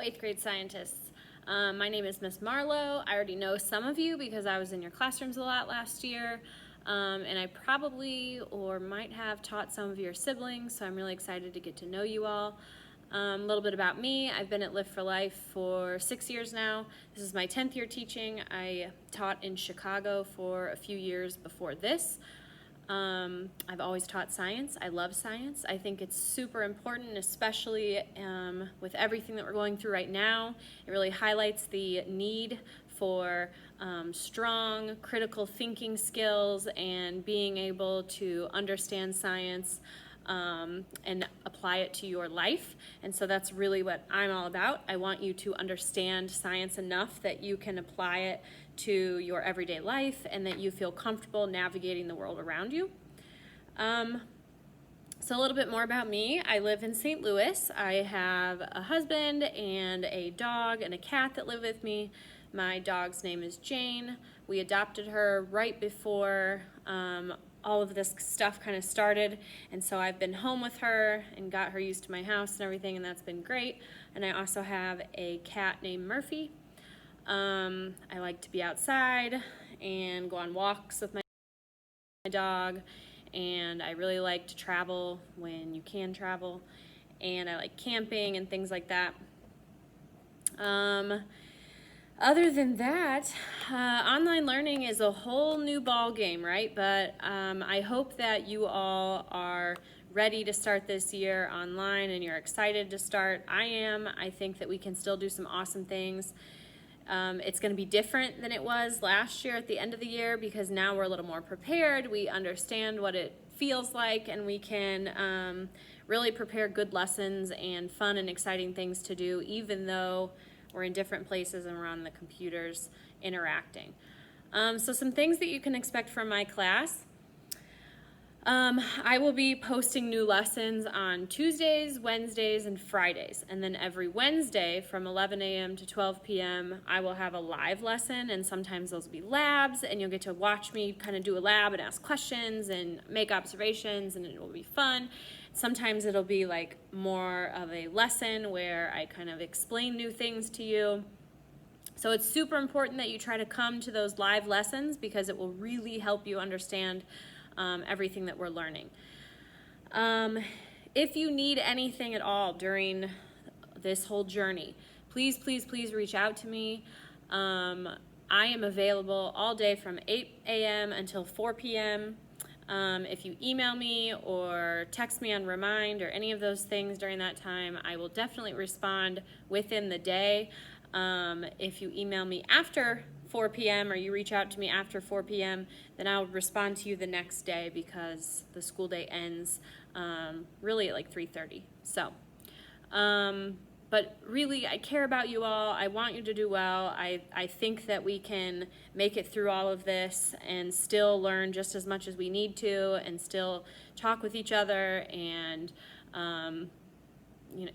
8th grade scientists. My name is Miss Marlowe. I already know some of you because I was in your classrooms a lot last year, and I probably or might have taught some of your siblings, so I'm really excited to get to know you all. A little bit about me. I've been at Live for Life for 6 years now. This is my 10th year teaching. I taught in Chicago for a few years before this. I've always taught science. I love science. I think it's super important, especially with everything that we're going through right now. It really highlights the need for strong critical thinking skills and being able to understand science and apply it to your life. And so that's really what I'm all about. I want you to understand science enough that you can apply it to your everyday life and that you feel comfortable navigating the world around you. So a little bit more about me. I live in St. Louis. I have a husband and a dog and a cat that live with me. My dog's name is Jane. We adopted her right before all of this stuff kind of started, and so I've been home with her and got her used to my house and everything, and that's been great. And I also have a cat named Murphy. I like to be outside and go on walks with my dog, and I really like to travel when you can travel, and I like camping and things like that. Other than that, online learning is a whole new ball game, right? But I hope that you all are ready to start this year online and you're excited to start. I am. I think that we can still do some awesome things. It's going to be different than it was last year at the end of the year because now we're a little more prepared. We understand what it feels like, and we can really prepare good lessons and fun and exciting things to do, even though we're in different places and we're on the computers interacting. So some things that you can expect from my class. I will be posting new lessons on Tuesdays, Wednesdays, and Fridays. And then every Wednesday from 11 a.m. to 12 p.m. I will have a live lesson, and sometimes those will be labs, and you'll get to watch me kind of do a lab and ask questions and make observations, and it will be fun. Sometimes it'll be like more of a lesson where I kind of explain new things to you. So it's super important that you try to come to those live lessons because it will really help you understand everything that we're learning. If you need anything at all during this whole journey, please, please, please reach out to me. I am available all day from 8 a.m. until 4 p.m. If you email me or text me on Remind or any of those things during that time, I will definitely respond within the day. If you email me after 4 p.m. or you reach out to me after 4 p.m., then I'll respond to you the next day because the school day ends really at like 3:30. So, but really, I care about you all. I want you to do well. I think that we can make it through all of this and still learn just as much as we need to and still talk with each other and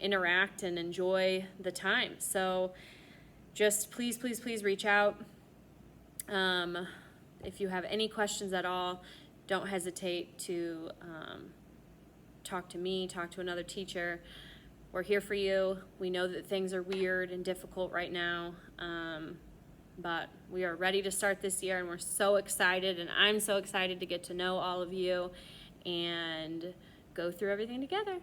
interact and enjoy the time. So just please, please, please reach out. If you have any questions at all, don't hesitate to talk to me, talk to another teacher. We're here for you. We know that things are weird and difficult right now, but we are ready to start this year, and we're so excited, and I'm so excited to get to know all of you and go through everything together.